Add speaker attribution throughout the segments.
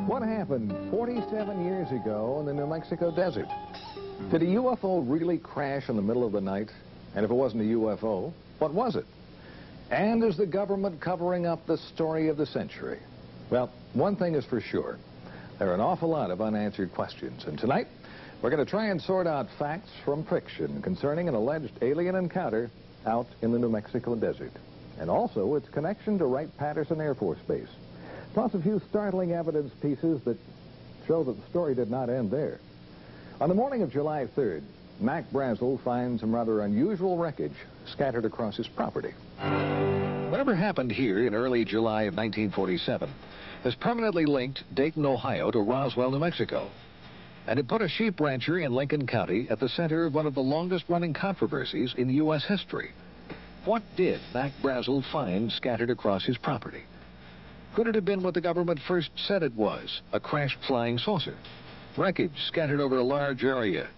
Speaker 1: What happened 47 years ago in the New Mexico desert? Did a UFO really crash in the middle of the night? And if it wasn't a UFO, what was it? And is the government covering up the story of the century? Well, one thing is for sure. There are an awful lot of unanswered questions. And tonight, we're going to try and sort out facts from fiction concerning an alleged alien encounter out in the New Mexico desert. And also its connection to Wright Patterson Air Force Base. Plus a few startling evidence pieces that show that the story did not end there. On the morning of July 3rd, Mac Brazel finds some rather unusual wreckage scattered across his property. Whatever happened here in early July of 1947 has permanently linked Dayton, Ohio to Roswell, New Mexico. And it put a sheep rancher in Lincoln County at the center of one of the longest-running controversies in U.S. history. What did Mac Brazel find scattered across his property? Could it have been what the government first said it was, a crashed flying saucer? Wreckage scattered over a large area.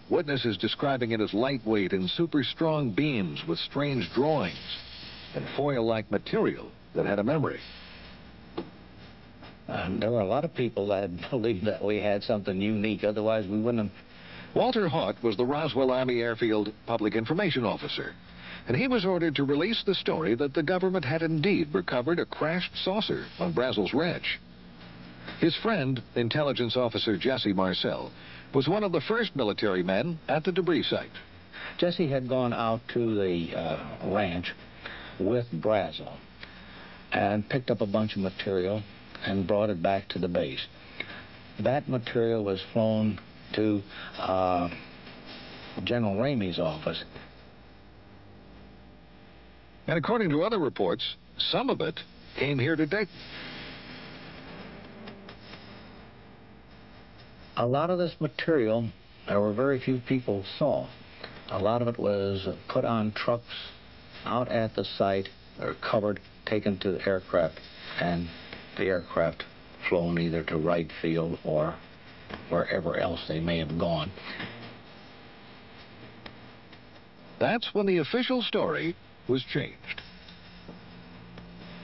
Speaker 1: Witnesses describing it as lightweight and super strong beams with strange drawings and foil-like material that had a memory.
Speaker 2: There were a lot of people that believed that we had something unique, otherwise we wouldn't have.
Speaker 1: Walter Haut was the Roswell Army Airfield Public Information Officer, and he was ordered to release the story that the government had indeed recovered a crashed saucer on Brazel's ranch. His friend, intelligence officer Jesse Marcel, was one of the first military men at the debris site.
Speaker 2: Jesse had gone out to the ranch with Brazel and picked up a bunch of material and brought it back to the base. That material was flown to General Ramey's office.
Speaker 1: And according to other reports, some of it came here to Dayton.
Speaker 2: A lot of this material, there were very few people saw. A lot of it was put on trucks out at the site, or covered, taken to the aircraft, and the aircraft flown either to Wright Field or wherever else they may have gone.
Speaker 1: That's when the official story was changed.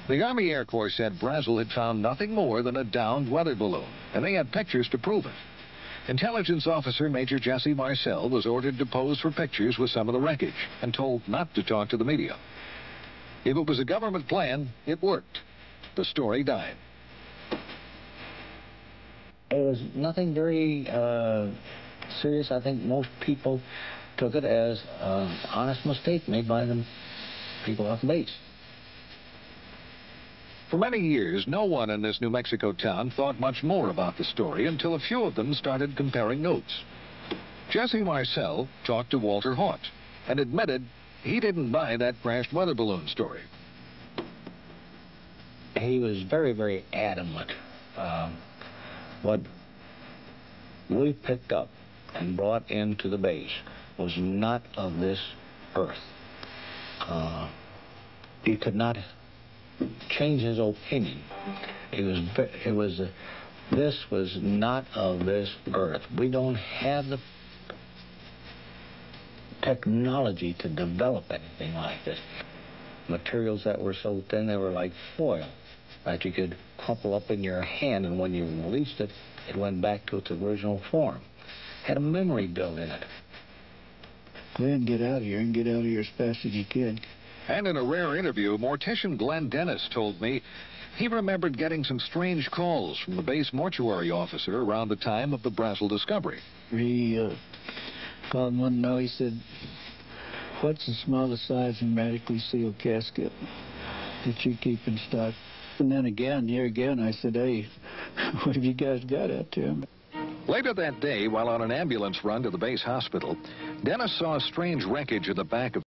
Speaker 1: The Army Air Corps said Brazel had found nothing more than a downed weather balloon, and they had pictures to prove it. Intelligence officer Major Jesse Marcel was ordered to pose for pictures with some of the wreckage and told not to talk to the media. If it was a government plan, it worked. The story died.
Speaker 2: It was nothing very serious. I think most people took it as an honest mistake made by the people off the base.
Speaker 1: For many years, no one in this New Mexico town thought much more about the story until a few of them started comparing notes. Jesse Marcel talked to Walter Haut and admitted he didn't buy that crashed weather balloon story.
Speaker 2: He was very, very adamant. What we picked up and brought into the base was not of this earth. He could not change his opinion. This was not of this earth. We don't have the technology to develop anything like this. Materials that were so thin, they were like foil that you could crumple up in your hand, and when you released it, it went back to its original form. Had a memory built in it.
Speaker 3: Glenn, get out of here and get out of here as fast as you can.
Speaker 1: And in a rare interview, mortician Glenn Dennis told me he remembered getting some strange calls from the base mortuary officer around the time of the Brazel discovery.
Speaker 3: He called one night. He said, "What's the smallest size hermetically sealed casket that you keep in stock?" And then here again, I said, "Hey, what have you guys got out there?"
Speaker 1: Later that day, while on an ambulance run to the base hospital, Dennis saw strange wreckage at the back of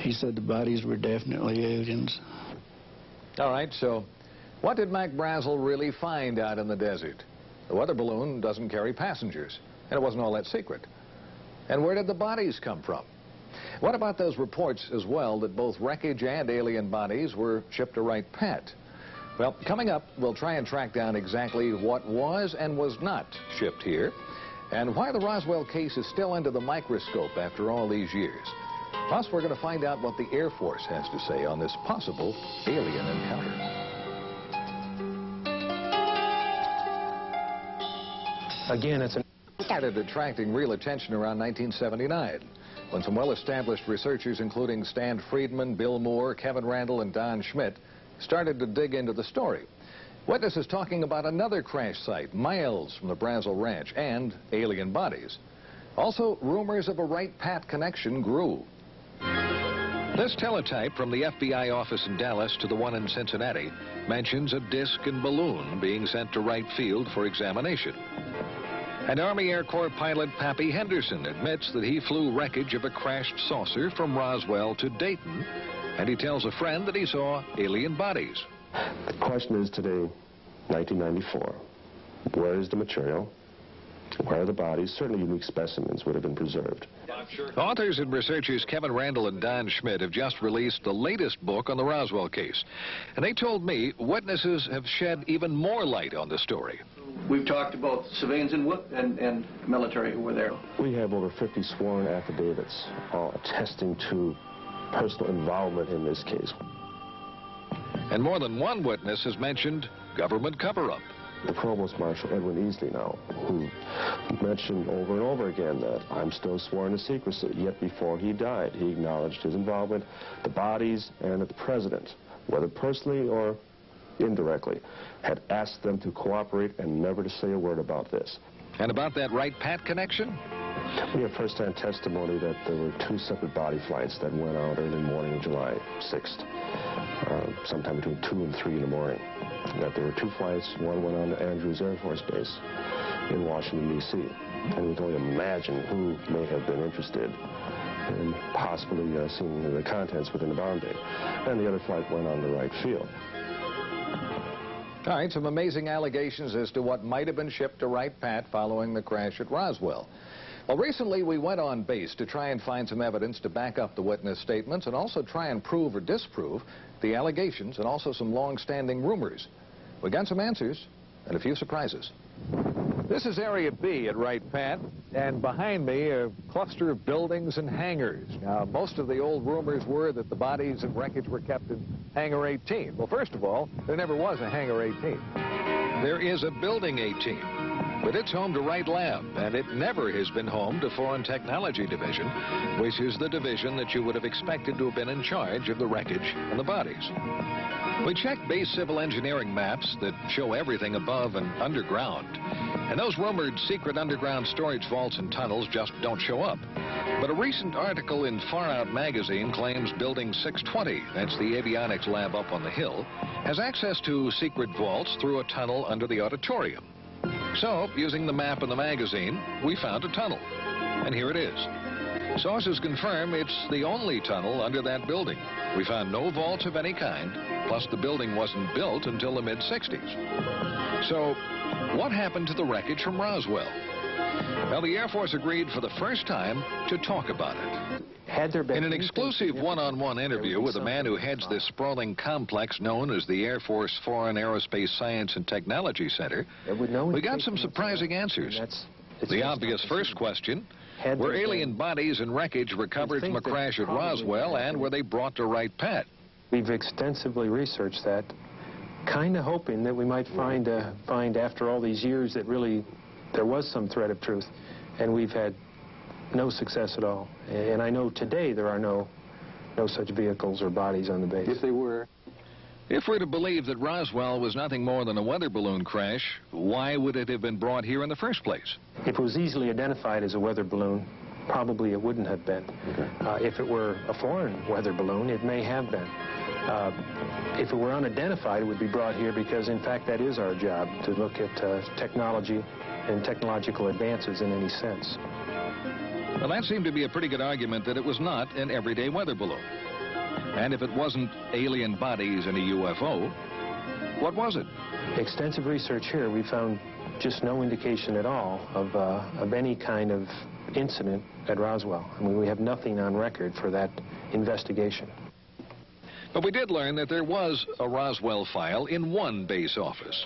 Speaker 3: He said the bodies were definitely aliens.
Speaker 1: All right, so what did Mac Brazel really find out in the desert? The weather balloon doesn't carry passengers, and it wasn't all that secret. And where did the bodies come from? What about those reports as well that both wreckage and alien bodies were shipped to Wright Pat? Well, coming up, we'll try and track down exactly what was and was not shipped here, and why the Roswell case is still under the microscope after all these years. Plus, we're going to find out what the Air Force has to say on this possible alien encounter.
Speaker 4: Again, it's
Speaker 1: started attracting real attention around 1979, when some well-established researchers, including Stan Friedman, Bill Moore, Kevin Randall, and Don Schmidt, started to dig into the story. Witnesses talking about another crash site miles from the Brazel Ranch and alien bodies. Also, rumors of a Wright Pat connection grew. This teletype from the FBI office in Dallas to the one in Cincinnati mentions a disc and balloon being sent to Wright Field for examination. And Army Air Corps pilot Pappy Henderson admits that he flew wreckage of a crashed saucer from Roswell to Dayton, and he tells a friend that he saw alien bodies.
Speaker 5: The question is today, 1994, where is the material? Where are the bodies? Certainly unique specimens would have been preserved.
Speaker 1: Authors and researchers Kevin Randall and Don Schmidt have just released the latest book on the Roswell case. And they told me witnesses have shed even more light on the story.
Speaker 6: We've talked to both civilians and military who were there.
Speaker 5: We have over 50 sworn affidavits all attesting to personal involvement in this case.
Speaker 1: And more than one witness has mentioned government cover-up.
Speaker 5: The Provost Marshal Edwin Easley now, who mentioned over and over again that I'm still sworn to secrecy, yet before he died, he acknowledged his involvement, the bodies, and that the President, whether personally or indirectly, had asked them to cooperate and never to say a word about this.
Speaker 1: And about that Wright Pat connection?
Speaker 5: We have first-hand testimony that there were two separate body flights that went out early morning of July 6th, sometime between 2 and 3 in the morning. That there were two flights, one went on to Andrews Air Force Base in Washington, D.C. And we can only imagine who may have been interested in possibly seeing the contents within the bomb bay. And the other flight went on to Wright Field.
Speaker 1: All right, some amazing allegations as to what might have been shipped to Wright Pat following the crash at Roswell. Well, recently we went on base to try and find some evidence to back up the witness statements and also try and prove or disprove the allegations and also some long-standing rumors. We got some answers and a few surprises. This is Area B at Wright Pat, and behind me a cluster of buildings and hangars. Now, most of the old rumors were that the bodies and wreckage were kept in Hangar 18. Well, first of all, there never was a Hangar 18. There is a Building 18, but it's home to Wright Lab, and it never has been home to Foreign Technology Division, which is the division that you would have expected to have been in charge of the wreckage and the bodies. We checked base civil engineering maps that show everything above and underground, and those rumored secret underground storage vaults and tunnels just don't show up. But a recent article in Far Out magazine claims Building 620, that's the avionics lab up on the hill, has access to secret vaults through a tunnel under the auditorium. So, using the map in the magazine, we found a tunnel. And here it is. Sources confirm it's the only tunnel under that building. We found no vaults of any kind, plus the building wasn't built until the mid-60s. So, what happened to the wreckage from Roswell? Well, the Air Force agreed for the first time to talk about it.
Speaker 4: Had there been
Speaker 1: in an exclusive one-on-one interview with a man who heads this sprawling complex known as the Air Force Foreign Aerospace Science and Technology Center, we got some surprising answers. The obvious first question, were alien bodies and wreckage recovered from a crash at Roswell, and were they brought to Wright Pat?
Speaker 4: We've extensively researched that, kind of hoping that we might find after all these years that really there was some thread of truth, and we've had no success at all. And I know today there are no such vehicles or bodies on the base.
Speaker 1: If they were. If we're to believe that Roswell was nothing more than a weather balloon crash, why would it have been brought here in the first place?
Speaker 4: If it was easily identified as a weather balloon, probably it wouldn't have been. If it were a foreign weather balloon, it may have been. If it were unidentified, it would be brought here because, in fact, that is our job, to look at technology and technological advances in any sense.
Speaker 1: Well, that seemed to be a pretty good argument that it was not an everyday weather balloon. And if it wasn't alien bodies in a UFO, what was it?
Speaker 4: Extensive research here, we found just no indication at all of any kind of incident at Roswell. I mean, we have nothing on record for that investigation.
Speaker 1: But we did learn that there was a Roswell file in one base office.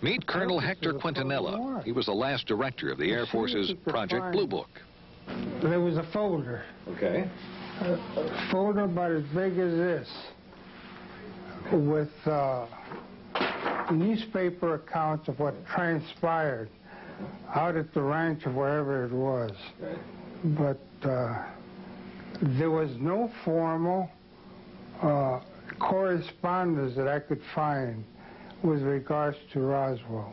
Speaker 1: Meet Colonel Hector Quintanilla. He was the last director of the Air Force's Project Blue Book.
Speaker 7: There was a folder.
Speaker 1: Okay.
Speaker 7: A folder about as big as this, with newspaper accounts of what transpired out at the ranch or wherever it was. But there was no formal correspondence that I could find with regards to Roswell.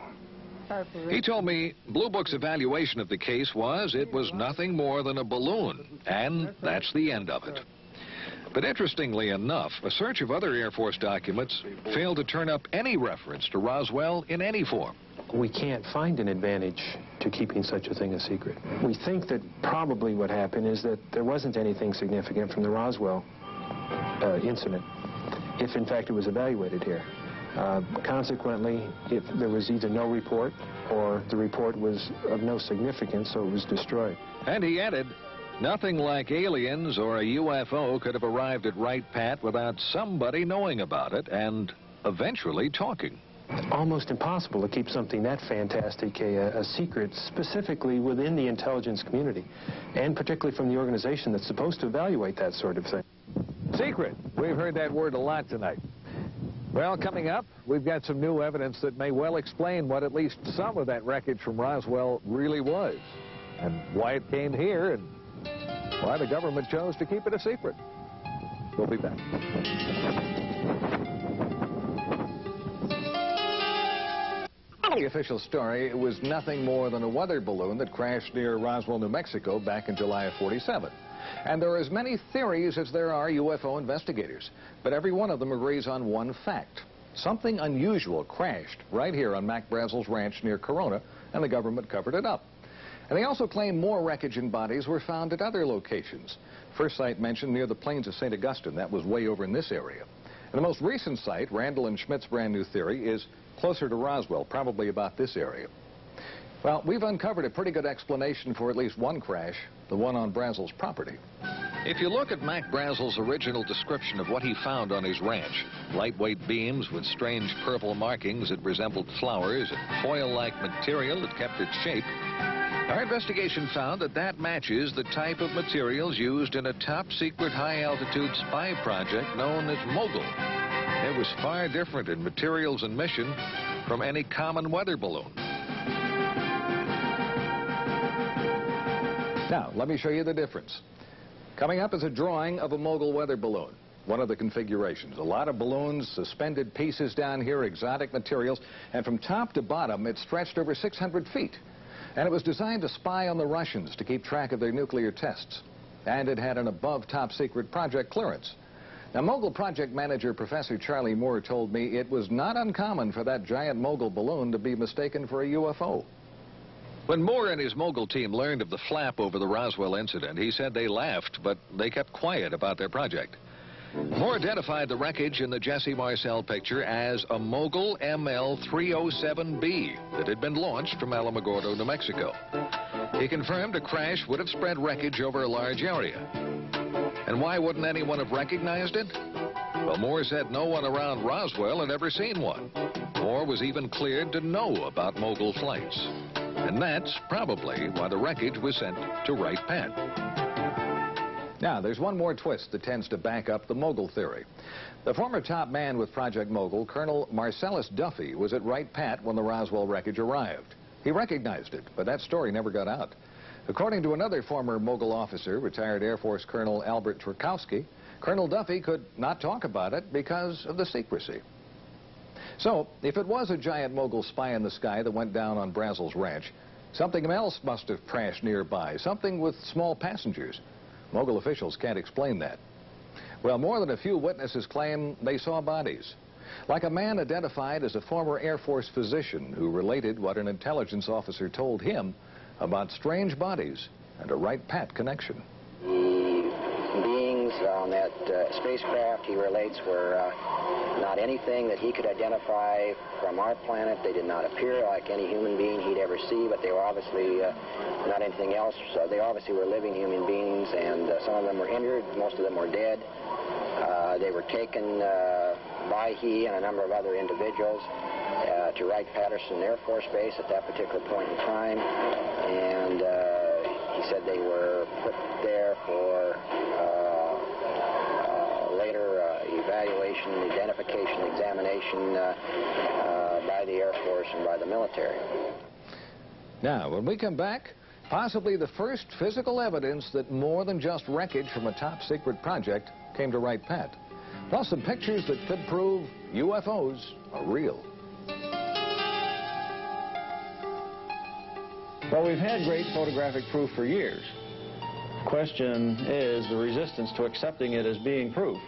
Speaker 1: He told me Blue Book's evaluation of the case was it was nothing more than a balloon, and that's the end of it. But interestingly enough, a search of other Air Force documents failed to turn up any reference to Roswell in any form.
Speaker 4: We can't find an advantage to keeping such a thing a secret. We think that probably what happened is that there wasn't anything significant from the Roswell incident, if in fact it was evaluated here. Consequently, if there was either no report or the report was of no significance, so it was destroyed.
Speaker 1: And he added, nothing like aliens or a UFO could have arrived at Wright Pat without somebody knowing about it and eventually talking.
Speaker 4: Almost impossible to keep something that fantastic a secret, specifically within the intelligence community, and particularly from the organization that's supposed to evaluate that sort of thing.
Speaker 1: Secret. We've heard that word a lot tonight. Well, coming up, we've got some new evidence that may well explain what at least some of that wreckage from Roswell really was, and why it came here, and why the government chose to keep it a secret. We'll be back. The official story, it was nothing more than a weather balloon that crashed near Roswell, New Mexico back in July of '47. And there are as many theories as there are UFO investigators, but every one of them agrees on one fact. Something unusual crashed right here on Mac Brazel's ranch near Corona, and the government covered it up. And they also claim more wreckage and bodies were found at other locations. First site mentioned near the plains of St. Augustine, that was way over in this area. And the most recent site, Randall and Schmidt's brand new theory, is closer to Roswell, probably about this area. Well, we've uncovered a pretty good explanation for at least one crash, the one on Brazel's property. If you look at Mac Brazel's original description of what he found on his ranch, lightweight beams with strange purple markings that resembled flowers and foil-like material that kept its shape, our investigation found that that matches the type of materials used in a top-secret high-altitude spy project known as Mogul. It was far different in materials and mission from any common weather balloon. Now, let me show you the difference. Coming up is a drawing of a Mogul weather balloon, one of the configurations. A lot of balloons, suspended pieces down here, exotic materials, and from top to bottom, it stretched over 600 feet. And it was designed to spy on the Russians to keep track of their nuclear tests. And it had an above top-secret project clearance. Now, Mogul project manager Professor Charlie Moore told me it was not uncommon for that giant Mogul balloon to be mistaken for a UFO. When Moore and his Mogul team learned of the flap over the Roswell incident, he said they laughed, but they kept quiet about their project. Moore identified the wreckage in the Jesse Marcel picture as a Mogul ML-307B that had been launched from Alamogordo, New Mexico. He confirmed a crash would have spread wreckage over a large area. And why wouldn't anyone have recognized it? Well, Moore said no one around Roswell had ever seen one. Moore was even cleared to know about Mogul flights. And that's probably why the wreckage was sent to Wright Pat. Now, there's one more twist that tends to back up the Mogul theory. The former top man with Project Mogul, Colonel Marcellus Duffy, was at Wright Pat when the Roswell wreckage arrived. He recognized it, but that story never got out. According to another former Mogul officer, retired Air Force Colonel Albert Turkowski, Colonel Duffy could not talk about it because of the secrecy. So, if it was a giant Mogul spy in the sky that went down on Brazel's ranch, something else must have crashed nearby, something with small passengers. Mogul officials can't explain that. Well, more than a few witnesses claim they saw bodies, like a man identified as a former Air Force physician who related what an intelligence officer told him about strange bodies and a Wright Pat connection.
Speaker 8: Beings on that spacecraft, he relates, were not anything that he could identify from our planet. They did not appear like any human being he'd ever see, but they were obviously not anything else. They obviously were living human beings, and some of them were injured, most of them were dead. They were taken by he and a number of other individuals to Wright Patterson Air Force Base at that particular point in time, and he said they were put there for later evaluation, identification, examination by the Air Force and by the military.
Speaker 1: Now, when we come back, possibly the first physical evidence that more than just wreckage from a top-secret project came to Wright Pat. Plus some pictures that could prove UFOs are real.
Speaker 9: Well, we've had great photographic proof for years. The question is the resistance to accepting it as being proof.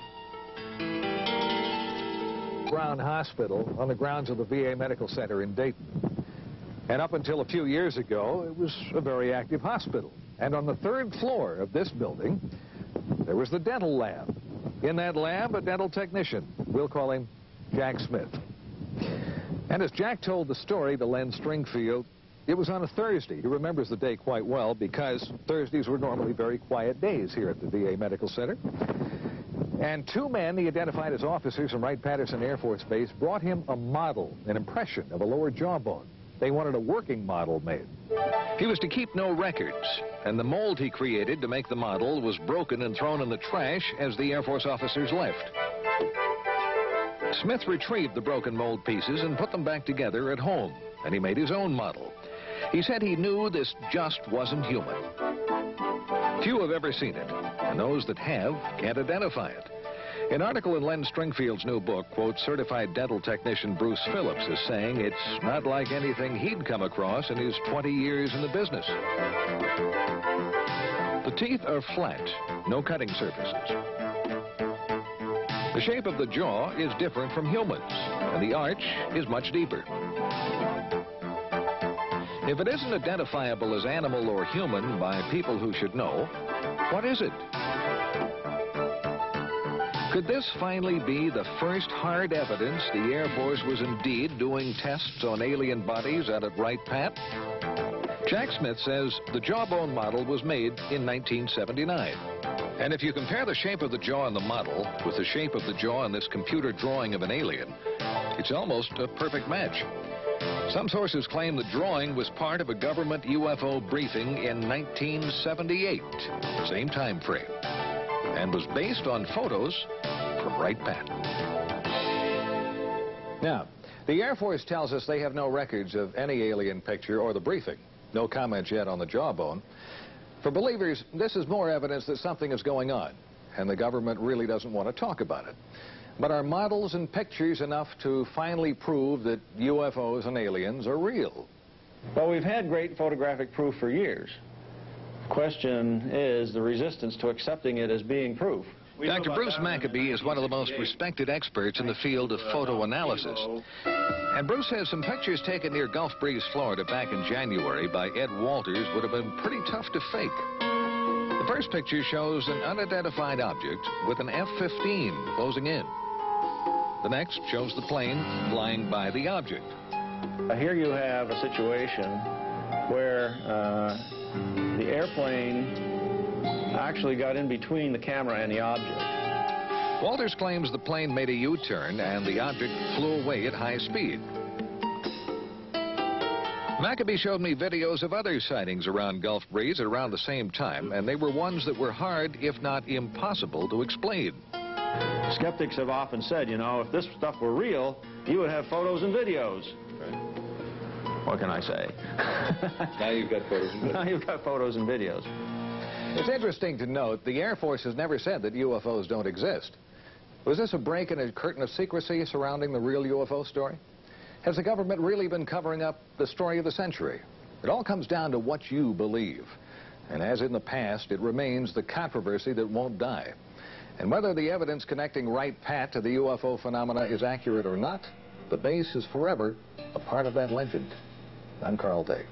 Speaker 1: Brown Hospital on the grounds of the VA Medical Center in Dayton. And up until a few years ago, it was a very active hospital. And on the 3rd floor of this building, there was the dental lab. In that lab, a dental technician. We'll call him Jack Smith. And as Jack told the story to Len Stringfield, it was on a Thursday. He remembers the day quite well because Thursdays were normally very quiet days here at the VA Medical Center. And 2 men he identified as officers from Wright Patterson Air Force Base brought him a model, an impression of a lower jawbone. They wanted a working model made. He was to keep no records, and the mold he created to make the model was broken and thrown in the trash as the Air Force officers left. Smith retrieved the broken mold pieces and put them back together at home, and he made his own model. He said he knew this just wasn't human. Few have ever seen it, and those that have can't identify it. An article in Len Stringfield's new book quotes certified dental technician Bruce Phillips as saying it's not like anything he'd come across in his 20 years in the business. The teeth are flat, no cutting surfaces. The shape of the jaw is different from humans, and the arch is much deeper. If it isn't identifiable as animal or human by people who should know, what is it? Could this finally be the first hard evidence the Air Force was indeed doing tests on alien bodies out at Wright Pat? Jack Smith says the jawbone model was made in 1979. And if you compare the shape of the jaw in the model with the shape of the jaw in this computer drawing of an alien, it's almost a perfect match. Some sources claim the drawing was part of a government UFO briefing in 1978, same time frame, and was based on photos from Wright Pat. Now, the Air Force tells us they have no records of any alien picture or the briefing. No comments yet on the jawbone. For believers, this is more evidence that something is going on, and the government really doesn't want to talk about it. But are models and pictures enough to finally prove that UFOs and aliens are real?
Speaker 9: Well, we've had great photographic proof for years. The question is the resistance to accepting it as being proof.
Speaker 1: Dr. Bruce Maccabee is one of the most respected experts in the field of photo analysis. And Bruce says some pictures taken near Gulf Breeze, Florida back in January by Ed Walters would have been pretty tough to fake. The first picture shows an unidentified object with an F-15 closing in. The next shows the plane flying by the object.
Speaker 9: Here you have a situation where the airplane actually got in between the camera and the object.
Speaker 1: Walters claims the plane made a U-turn and the object flew away at high speed. Maccabee showed me videos of other sightings around Gulf Breeze at around the same time, and they were ones that were hard, if not impossible, to explain.
Speaker 9: Skeptics have often said, you know, if this stuff were real, you would have photos and videos. Right. What can I say?
Speaker 6: Now you've got photos and videos.
Speaker 9: Now you've got photos and videos.
Speaker 1: It's interesting to note the Air Force has never said that UFOs don't exist. Was this a break in a curtain of secrecy surrounding the real UFO story? Has the government really been covering up the story of the century? It all comes down to what you believe. And as in the past, it remains the controversy that won't die. And whether the evidence connecting Wright Pat to the UFO phenomena is accurate or not, the base is forever a part of that legend. I'm Carl Day.